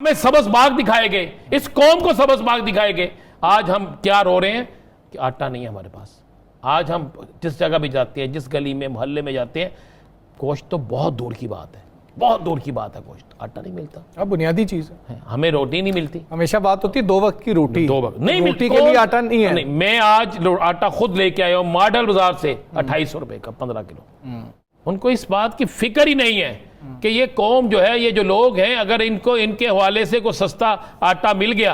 हमें सबसबाग दिखाए गए, इस कौम को सबसबाग दिखाए गए। आज हम क्या रो रहे हैं कि आटा नहीं है हमारे पास। आज हम जिस जगह भी जाते हैं, जिस गली में मोहल्ले में जाते हैं, गोश्त तो बहुत दूर की बात है, बहुत दूर की बात है, गोश्त, आटा नहीं मिलता। अब बुनियादी चीज है, हमें रोटी नहीं मिलती। हमेशा बात होती है 2 वक्त की रोटी, 2 वक्त नहीं, रोटी के लिए आटा नहीं है। नहीं, मैं आज आटा खुद लेके आया हूँ मॉडल बाजार से 2800 रुपए का 15 किलो। उनको इस बात की फिक्र ही नहीं है कि ये कौम जो है, ये जो लोग हैं, अगर इनको इनके हवाले से कोई सस्ता आटा मिल गया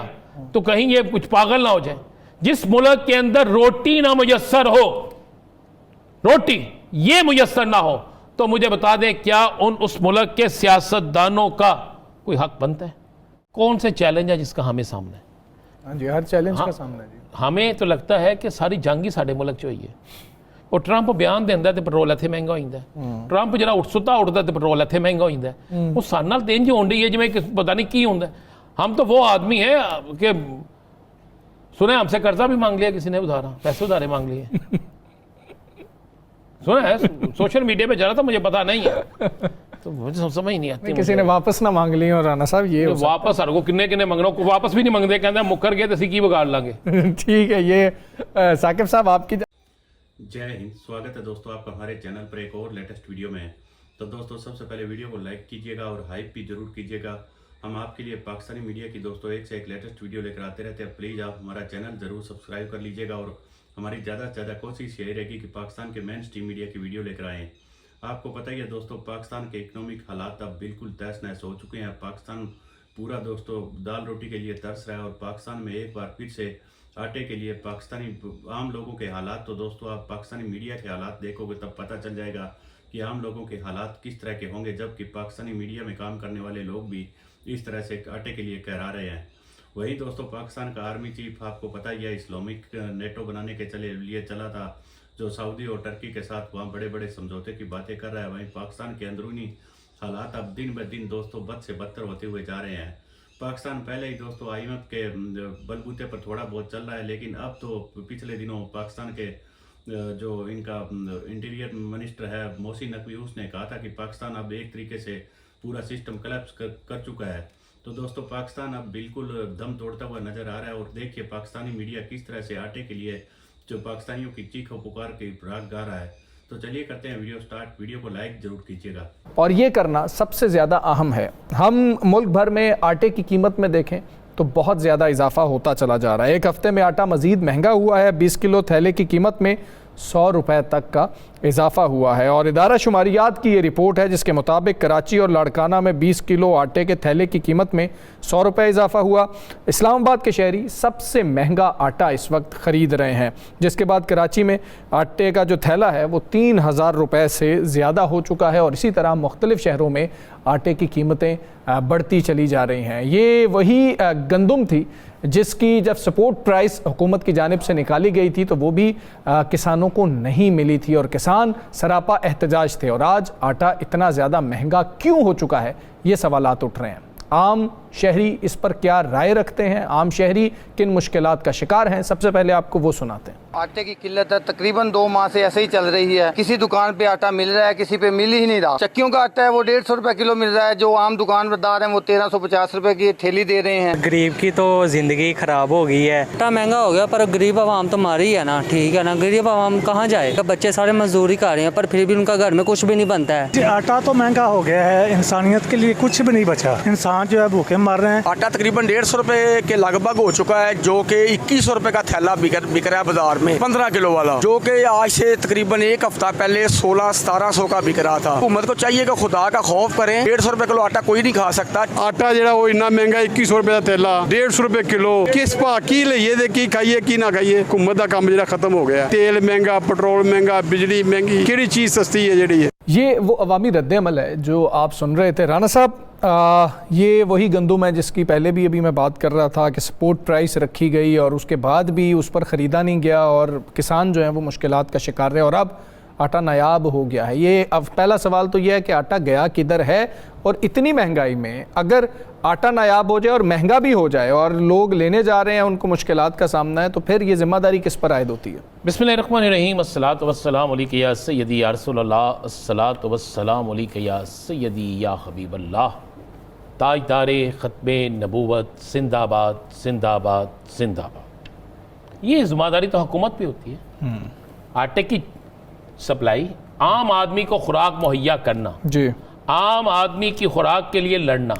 तो कहीं ये कुछ पागल ना हो जाए। जिस मुल्क के अंदर रोटी ना मुयस्सर हो, रोटी ये मुयस्सर ना हो, तो मुझे बता दें क्या उस मुल्क के सियासतदानों का कोई हक बनता है? कौन से चैलेंज है जिसका हमें सामना है? हाँ जी, हर चैलेंज का सामना है जी। हमें तो लगता है कि सारी जंग ही साढ़े मुल्क च होई है। और ट्रंप बयान देंदा ते पेट्रोल इत्थे महंगा हो जाता है। ट्रंप जरा सुता उठता तो पेट्रोल इत्थे महंगा हो जाता है। वो सारे नाल तेंज होण डी है जिवें पता नहीं की होंदा। हम तो वो आदमी है कि सुने हमसे कर्जा भी मांग लिया किसी ने, उधारा पैसे उधारे मांग लिए। सुना है, सोशल मीडिया पे जा रहा था, मुझे पता नहीं है, तो मुझे समझ ही नहीं आती। किसी ने वापस ना मांग ली, और राना साहब ये वापस हर को किन्ने किन्ने मंगना, वापस भी नहीं मंगते, कहते मुकर गए तो असीं की बिगाड़ लांगे। ठीक है, ये साकिब साहब आपकी जय हिंद। स्वागत है दोस्तों आपका हमारे चैनल पर एक और लेटेस्ट वीडियो में। तो दोस्तों सबसे पहले वीडियो को लाइक कीजिएगा और हाइप भी जरूर कीजिएगा। हम आपके लिए पाकिस्तानी मीडिया की दोस्तों एक से एक लेटेस्ट वीडियो लेकर आते रहते हैं। प्लीज़ आप हमारा चैनल जरूर सब्सक्राइब कर लीजिएगा और हमारी ज़्यादा से ज़्यादा कोशिश यही रहेगी कि पाकिस्तान के मेन स्ट्रीम मीडिया की वीडियो लेकर आएँ। आपको पता ही है दोस्तों, पाकिस्तान के इकोनॉमिक हालात अब बिल्कुल तहस नहस हो चुके हैं। पाकिस्तान पूरा दोस्तों दाल रोटी के लिए तरस रहा है और पाकिस्तान में एक बार फिर से आटे के लिए पाकिस्तानी आम लोगों के हालात, तो दोस्तों आप पाकिस्तानी मीडिया के हालात देखोगे तब पता चल जाएगा कि आम लोगों के हालात किस तरह के होंगे, जबकि पाकिस्तानी मीडिया में काम करने वाले लोग भी इस तरह से आटे के लिए कहरा रहे हैं। वही दोस्तों पाकिस्तान का आर्मी चीफ आपको पता ही है, इस्लामिक नेटो बनाने के लिए चला था, जो सऊदी और टर्की के साथ वहाँ बड़े बड़े समझौते की बातें कर रहा है। वहीं पाकिस्तान के अंदरूनी हालात अब दिन ब दिन दोस्तों बद से बदतर होते हुए जा रहे हैं। पाकिस्तान पहले ही दोस्तों IMF के बलबूते पर थोड़ा बहुत चल रहा है, लेकिन अब तो पिछले दिनों पाकिस्तान के जो इनका इंटीरियर मिनिस्टर है मोहसिन नकवी, उसने कहा था कि पाकिस्तान अब एक तरीके से पूरा सिस्टम कोलैप्स कर चुका है। तो दोस्तों पाकिस्तान अब बिल्कुल दम तोड़ता हुआ नजर आ रहा है। और देखिए पाकिस्तानी मीडिया किस तरह से आटे के लिए जो पाकिस्तानियों की चीखों पुकार के राग गा रहा है। तो चलिए करते हैं वीडियो स्टार्ट। वीडियो को लाइक जरूर कीजिएगा, और ये करना सबसे ज़्यादा अहम है। हम मुल्क भर में आटे की कीमत में देखें तो बहुत ज़्यादा इजाफा होता चला जा रहा है। एक हफ्ते में आटा मज़ीद महंगा हुआ है। 20 किलो थैले की कीमत में 100 रुपए तक का इजाफा हुआ है। और इदारा शुमारियात की ये रिपोर्ट है जिसके मुताबिक कराची और लाड़काना में 20 किलो आटे के थैले की कीमत में 100 रुपये इजाफा हुआ। इस्लामाबाद के शहरी सबसे महंगा आटा इस वक्त ख़रीद रहे हैं, जिसके बाद कराची में आटे का जो थैला है वो 3000 रुपये से ज़्यादा हो चुका है। और इसी तरह मुख्तलिफ़ शहरों में आटे की कीमतें बढ़ती चली जा रही हैं। ये वही गंदम थी जिसकी जब सपोर्ट प्राइस हुकूमत की जानिब से निकाली गई थी तो वो भी किसानों को नहीं मिली थी और किसान सरापा एहतजाज थे। और आज आटा इतना ज़्यादा महंगा क्यों हो चुका है, ये सवालात उठ रहे हैं। आम शहरी इस पर क्या राय रखते हैं, आम शहरी किन मुश्किलात का शिकार हैं, सबसे पहले आपको वो सुनाते हैं। आटे की किल्लत है, तकरीबन 2 माह से ऐसे ही चल रही है। किसी दुकान पे आटा मिल रहा है, किसी पे मिल ही नहीं रहा। चक्कियों का आटा है वो 150 रुपए किलो मिल रहा है, जो आम दुकानदार हैं वो 1350 रुपए की थैली दे रहे हैं। गरीब की तो जिंदगी खराब हो गई है। आटा महंगा हो गया पर गरीब आवाम तो मारी है ना, ठीक है ना। गरीब आवाम कहाँ जाए, बच्चे सारे मजदूरी कर रहे हैं पर फिर भी उनका घर में कुछ भी नहीं बनता है। आटा तो महंगा हो गया है, इंसानियत के लिए कुछ भी नहीं बचा। इंसान जो है भूखे मर रहे हैं। आटा तकरीबन 150 रुपए के लगभग हो चुका है, जो कि 2100 रुपए का थैला बिक रहा है बाजार में 15 किलो वाला, जो कि आज से तकरीबन एक हफ्ता पहले 1600-1700 का बिक रहा था। हुकूमत को चाहिए कि खुदा का खौफ करें। 150 रुपए किलो आटा कोई नहीं खा सकता। आटा जो वो इन्ना महंगा 2100 रुपए का थैला, 150 रुपए किलो। किस भाव की लीए की खाइए की ना खाइए। हुकूमत का काम जो खत्म हो गया। तेल महंगा, पेट्रोल महंगा, बिजली महंगी, किहड़ी चीज सस्ती है जी। ये वो अवामी रद्द-ए-अमल है जो आप सुन रहे थे। राना साहब, ये वही गंदम है जिसकी पहले भी अभी मैं बात कर रहा था कि सपोर्ट प्राइस रखी गई और उसके बाद भी उस पर ख़रीदा नहीं गया और किसान जो हैं वो मुश्किलात का शिकार रहे और अब आटा नायाब हो गया है। ये अब पहला सवाल तो यह है कि आटा गया किधर है, और इतनी महंगाई में अगर आटा नायाब हो जाए और महंगा भी हो जाए और लोग लेने जा रहे हैं, उनको मुश्किलात का सामना है, तो फिर ये ज़िम्मेदारी किस पर आयद होती है? बिस्मिल्लाहिर्रहमानिर्रहीम, अस्सलातु वस्सलामु अलैका या सय्यदी या रसूलल्लाह, अस्सलातु वस्सलामु अलैका या सय्यदी या हबीबल्लाह। ताजदारे ख़त्मे नबूवत जिंदाबाद जिंदाबाद जिंदाबाद। ये ज़िम्मेदारी तो हुकूमत पे होती है। आटे की सप्लाई, आम आदमी को खुराक मुहैया करना जी, आम आदमी की खुराक के लिए लड़ना,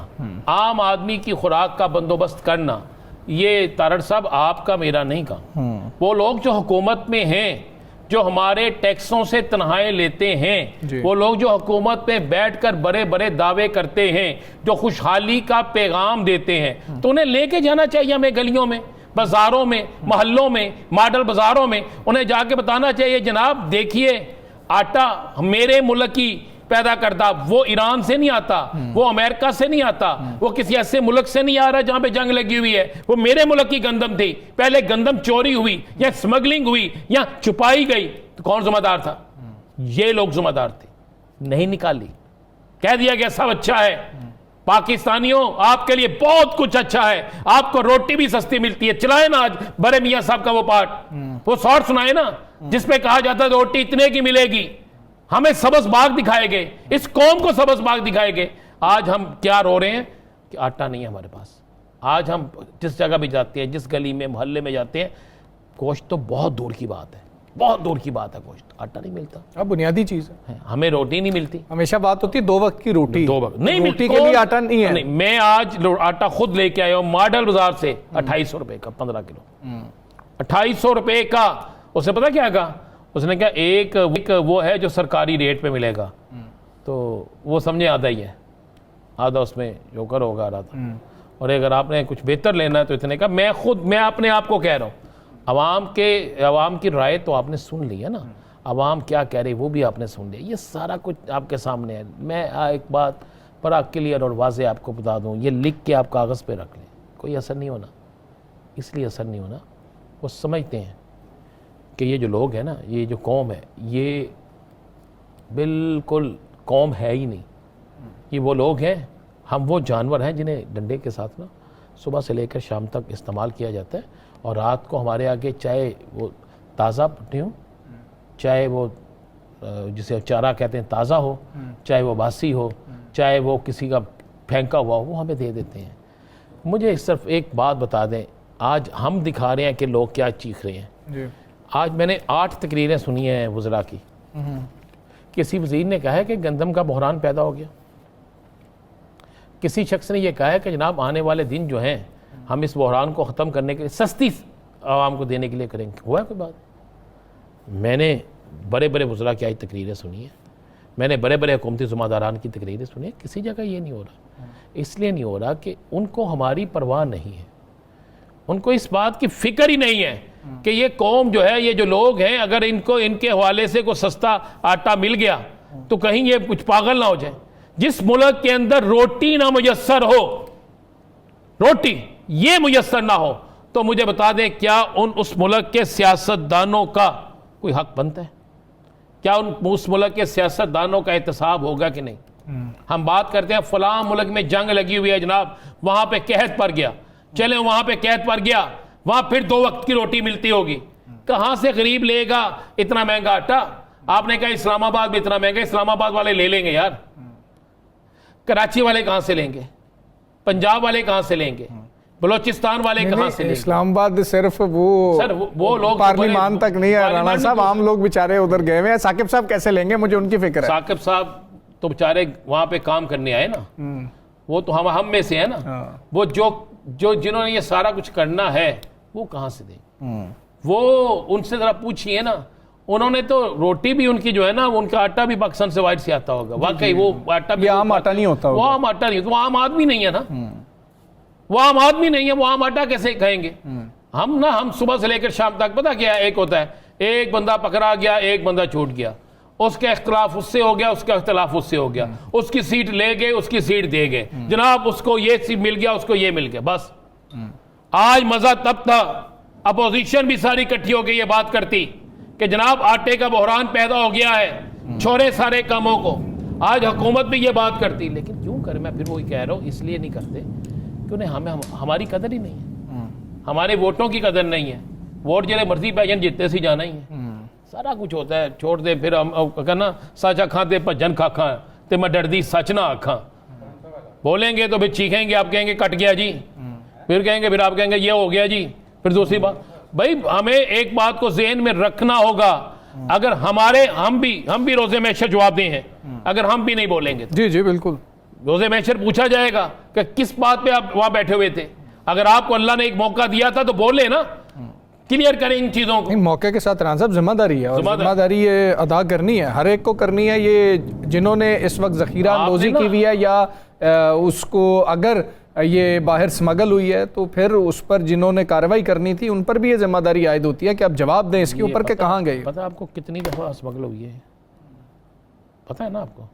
आम आदमी की खुराक का बंदोबस्त करना, ये तारड़ साहब आपका मेरा नहीं काम। वो लोग जो हुकूमत में हैं, जो हमारे टैक्सों से तनख्वाहें लेते हैं, वो लोग जो हुकूमत में बैठकर बड़े बड़े दावे करते हैं, जो खुशहाली का पैगाम देते हैं, तो उन्हें लेके जाना चाहिए हमें गलियों में, बाजारों में, मोहल्लों में, मॉडल बाजारों में। उन्हें जाके बताना चाहिए जनाब देखिए आटा मेरे मुल्क की पैदा करता, वो ईरान से नहीं आता, वो अमेरिका से नहीं आता, वो किसी ऐसे मुल्क से नहीं आ रहा जहां पे जंग लगी हुई है। वो मेरे मुल्क की गंदम थी। पहले गंदम चोरी हुई या स्मगलिंग हुई या छुपाई गई तो कौन जिम्मेदार था? ये लोग जिम्मेदार थे, नहीं निकाली। कह दिया गया सब अच्छा है। पाकिस्तानियों आपके लिए बहुत कुछ अच्छा है, आपको रोटी भी सस्ती मिलती है। चलाए ना आज बड़े मियां साहब का वो पार्ट, वो शॉर्ट सुनाए ना जिसपे कहा जाता है रोटी इतने की मिलेगी। हमें सबस बाग दिखाए गए, इस कौम को सबस बाग दिखाए गए। आज हम क्या रो रहे हैं कि आटा नहीं है हमारे पास। आज हम जिस जगह भी जाते हैं, जिस गली में मोहल्ले में जाते हैं, गोश्त तो बहुत दूर की बात है, बहुत दूर की बात है, गोश्त आटा नहीं मिलता। अब बुनियादी चीज है, हमें रोटी नहीं मिलती। हमेशा बात होती है 2 वक्त की रोटी, 2 वक्त नहीं, रोटी के लिए आटा नहीं है। नहीं, मैं आज आटा खुद लेके आया हूँ मॉडल बाजार से 2800 रुपए का 15 किलो, 2800 रुपए का। उसने पता क्या कहा? उसने कहा एक वो है जो सरकारी रेट पे मिलेगा, तो वो समझे आधा ही है, आधा उसमें जोकर होगा रहा था। और अगर आपने कुछ बेहतर लेना है तो इतने का। मैं अपने आप को कह रहा हूँ, अवाम की राय तो आपने सुन ली है ना, अवाम क्या कह रही वो भी आपने सुन लिया। ये सारा कुछ आपके सामने है। मैं एक बात बड़ा क्लियर और वाज़ेह आपको बता दूँ, ये लिख के आप कागज़ पे रख लें, कोई असर नहीं होना। इसलिए असर नहीं होना, वो समझते हैं कि ये जो लोग हैं ना, ये जो कौम है, ये बिल्कुल कौम है ही नहीं। ये वो लोग हैं, हम वो जानवर हैं जिन्हें डंडे के साथ ना सुबह से लेकर शाम तक इस्तेमाल किया जाता है, और रात को हमारे आगे चाहे वो ताज़ा पट्टी हो, चाहे वो जिसे चारा कहते हैं ताज़ा हो, चाहे वो बासी हो, चाहे वो किसी का फेंका हुआ हो, वो हमें दे देते हैं। मुझे सिर्फ एक बात बता दें, आज हम दिखा रहे हैं कि लोग क्या चीख रहे हैं जी। आज मैंने 8 तकरीरें सुनी हैं वज़रा की। किसी वज़ीर ने कहा है कि गंदम का बहरान पैदा हो गया। किसी शख्स ने यह कहा है कि जनाब आने वाले दिन जो हैं हम इस बहरान को ख़त्म करने के लिए सस्ती आवाम को देने के लिए करेंगे। हुआ कोई बात? मैंने बड़े बड़े वज़रा की आज तकरीरें सुनी हैं, मैंने बड़े बड़े हुकूमती ज़िम्मेदारान की तकरीरें सुनी हैं। किसी जगह ये नहीं हो रहा। इसलिए नहीं हो रहा कि उनको हमारी परवाह नहीं है, उनको इस बात की फ़िक्र ही नहीं है कि ये कौम जो है, ये जो लोग हैं, अगर इनको इनके हवाले से कोई सस्ता आटा मिल गया तो कहीं ये कुछ पागल ना हो जाए। जिस मुल्क के अंदर रोटी ना मुयस्सर हो, रोटी ये मुयस्सर ना हो, तो मुझे बता दें क्या उस मुल्क के सियासतदानों का कोई हक बनता है? क्या उस मुल्क के सियासतदानों का एहतसाब होगा कि नहीं? हम बात करते हैं फलां मुल्क में जंग लगी हुई है जनाब, वहां पे कहत पड़ गया, चले वहां पे कहत पड़ गया, वहां फिर 2 वक्त की रोटी मिलती होगी। कहां से गरीब लेगा इतना महंगा आटा? आपने कहा इस्लामाबाद में इतना महंगा, इस्लामाबाद वाले ले लेंगे यार, कराची वाले कहां से लेंगे, पंजाब वाले कहां से लेंगे, बलोचिस्तान वाले कहां से लेंगे? इस्लामाबाद सिर्फ वो लोग पार्लिमान तक नहीं है राणा साहब, आम लोग बेचारे उधर गए हुए हैं। साकिब साहब कैसे लेंगे, मुझे उनकी फिक्र है। साकिब साहब तो बेचारे वहां पे काम करने आए ना, वो तो हम में से है ना। वो जो जिन्होंने ये सारा कुछ करना है वो कहां से दें? वो उनसे जरा पूछिए ना। उन्होंने तो रोटी भी उनकी जो है ना, उनका आटा भी पाकिस्तान से वाइट से आता होगा। वाकई वो आटा भी आम आटा नहीं होता, वो आम आटा नहीं होता, वो आम आदमी नहीं है ना, वो आम आदमी नहीं है, वो आम आटा कैसे खाएंगे? हम सुबह से लेकर शाम तक पता क्या एक होता है, एक बंदा पकड़ा गया, एक बंदा छूट गया, उसके इख्तलाफ उससे हो गया, उसका इख्तलाफ उससे हो गया, उसकी सीट ले गए, उसकी सीट दे गए, जनाब उसको ये सीट मिल गया, उसको ये मिल गया, बस। आज मजा तब था, अपोजिशन भी सारी इकट्ठी हो गई ये बात करती कि जनाब आटे का बहरान पैदा हो गया है, छोड़े सारे कामों को। आज हुकूमत भी ये बात करती, लेकिन क्यों करे? मैं फिर वही कह रहा हूँ, इसलिए नहीं करते कि उन्हें हमारी कदर ही नहीं है, हमारे वोटों की कदर नहीं है। वोट जरे मर्जी पैजन जितने सी जाना ही है, सारा कुछ होता है। छोड़ दे फिर हम कहना सच अखां ते भजन खाखां ते मैं डरदी सच ना आखां। बोलेंगे तो फिर चीखेंगे, आप कहेंगे कट गया जी, फिर कहेंगे, फिर आप कहेंगे ये हो गया जी, फिर दूसरी बात। भाई हमें एक बात को ज़हन में रखना होगा, अगर हम भी रोज़े महशर जवाब दें हैं, अगर हम भी नहीं बोलेंगे तो। जी जी बिल्कुल, रोज़े महशर पूछा जाएगा कि किस बात पे आप वहां बैठे हुए थे। अगर आपको अल्लाह ने एक मौका दिया था तो बोले ना, क्लियर करें इन चीज़ों को। इन मौके के साथ राना साहब जिम्मेदारी है, और जिम्मेदारी ये अदा करनी है, हर एक को करनी है। ये जिन्होंने इस वक्त ज़ख़ीरा अंदोज़ी की हुई है या उसको अगर ये बाहर स्मगल हुई है तो फिर उस पर जिन्होंने कार्रवाई करनी थी उन पर भी ये जिम्मेदारी आयद होती है कि आप जवाब दें इसके ऊपर के कहाँ गए। पता है आपको कितनी दफ़ा स्मगल हुई है? पता है ना आपको?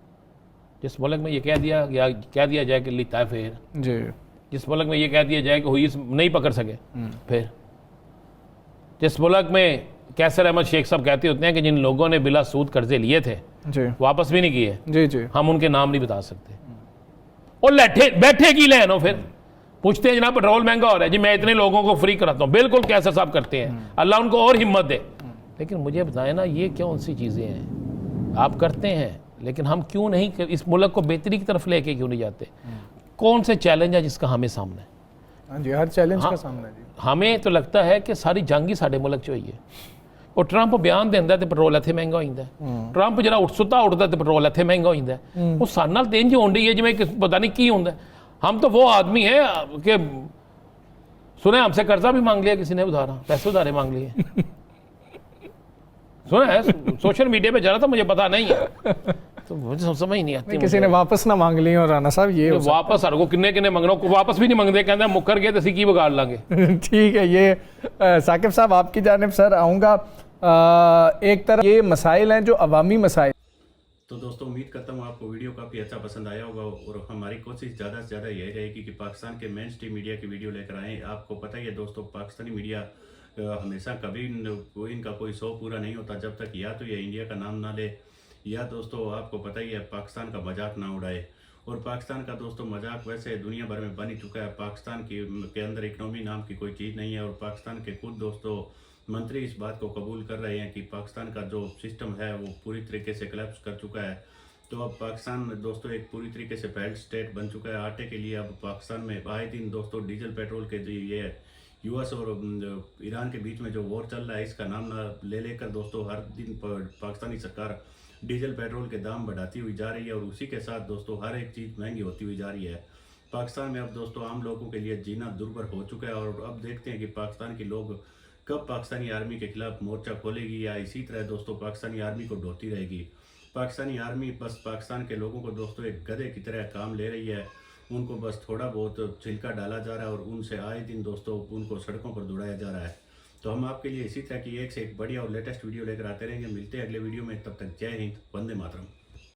जिस मुल्क में ये कह दिया जाए कि लिता फिर जी, जिस मुल्क में ये कह दिया जाए कि हुई नहीं पकड़ सके, फिर जिस मुल्क में कैसर अहमद शेख साहब कहते होते हैं कि जिन लोगों ने बिला सूद कर्जे लिए थे जी, वापस भी नहीं किए, जी जी, हम उनके नाम नहीं बता सकते। और बैठे की लेन हो, फिर पूछते हैं जनाब पेट्रोल महंगा हो रहा है जी, मैं इतने लोगों को फ्री कराता हूँ। बिल्कुल कैसर साहब करते हैं, अल्लाह उनको और हिम्मत दे। लेकिन मुझे बताएं ना, ये क्यों सी चीज़ें हैं आप करते हैं, लेकिन हम क्यों नहीं इस मुल्क को बेहतरी की तरफ लेके क्यों नहीं जाते? कौन से चैलेंज है जिसका हमें सामना है? हाँ जी, हर चैलेंज का सामना है जी। हमें तो लगता है कि सारी जंग ही साढ़े मुल्क च हुई है। और ट्रंप बयान देंदा ते पेट्रोल इत्थे महंगा हो जाता है। ट्रंप जरा सुता उठता तो पेट्रोल इत्थे महंगा हो जाता है। वो सारे नाल तेंज होण डी है जिवें पता नहीं की होंदा है। हम तो वो आदमी है कि सुने हमसे कर्जा भी मांग लिया किसी ने, उधारा पैसे उधारे मांग लिए। सुना है सोशल मीडिया पे जा रहा था, मुझे पता नहीं है, तो मुझे समझ ही नहीं आती। किसी ने वापस ना मांग ली हो राना साहब, ये वापस हर को किन्ने मंगना, वापस भी नहीं मंगते, कहते मुकर गए तो असीं की बिगाड़ लांगे। ठीक है, ये साकिब साहब आपकी जानिब सर आऊँगा। एक तरफ ये मसाइल हैं जो अवामी मसाइल। तो दोस्तों उम्मीद करता हूँ आपको वीडियो काफ़ी अच्छा पसंद आया होगा, और हमारी कोशिश ज़्यादा से ज़्यादा यही रहेगी कि पाकिस्तान के मेन स्ट्रीम मीडिया की वीडियो लेकर आएँ। आपको पता ही है दोस्तों, पाकिस्तानी मीडिया हमेशा कभी इनका कोई शो पूरा नहीं होता जब तक या तो ये इंडिया का नाम ना ले, या दोस्तों आपको पता ही है पाकिस्तान का मजाक ना उड़ाए। और पाकिस्तान का दोस्तों मजाक वैसे दुनिया भर में बन ही चुका है। पाकिस्तान के अंदर इकनॉमी नाम की कोई चीज़ नहीं है, और पाकिस्तान के खुद दोस्तों मंत्री इस बात को कबूल कर रहे हैं कि पाकिस्तान का जो सिस्टम है वो पूरी तरीके से कोलैप्स कर चुका है। तो अब पाकिस्तान दोस्तों एक पूरी तरीके से फेल्ड स्टेट बन चुका है। आटे के लिए अब पाकिस्तान में आए दिन दोस्तों डीजल पेट्रोल के जो ये यूएस और ईरान के बीच में जो वॉर चल रहा है, इसका नाम ना लेकर दोस्तों हर दिन पाकिस्तानी सरकार डीजल पेट्रोल के दाम बढ़ाती हुई जा रही है, और उसी के साथ दोस्तों हर एक चीज़ महंगी होती हुई जा रही है। पाकिस्तान में अब दोस्तों आम लोगों के लिए जीना दुर्भर हो चुका है, और अब देखते हैं कि पाकिस्तान के लोग कब पाकिस्तानी आर्मी के खिलाफ मोर्चा खोलेगी, या इसी तरह दोस्तों पाकिस्तानी आर्मी को ढोती रहेगी। पाकिस्तानी आर्मी बस पाकिस्तान के लोगों को दोस्तों एक गधे की तरह काम ले रही है। उनको बस थोड़ा बहुत छिलका डाला जा रहा है, और उनसे आए दिन दोस्तों उनको सड़कों पर दौड़ाया जा रहा है। तो हम आपके लिए इसी तरह की एक से एक बढ़िया और लेटेस्ट वीडियो लेकर आते रहेंगे। मिलते हैं अगले वीडियो में, तब तक जय हिंद, वंदे मातरम।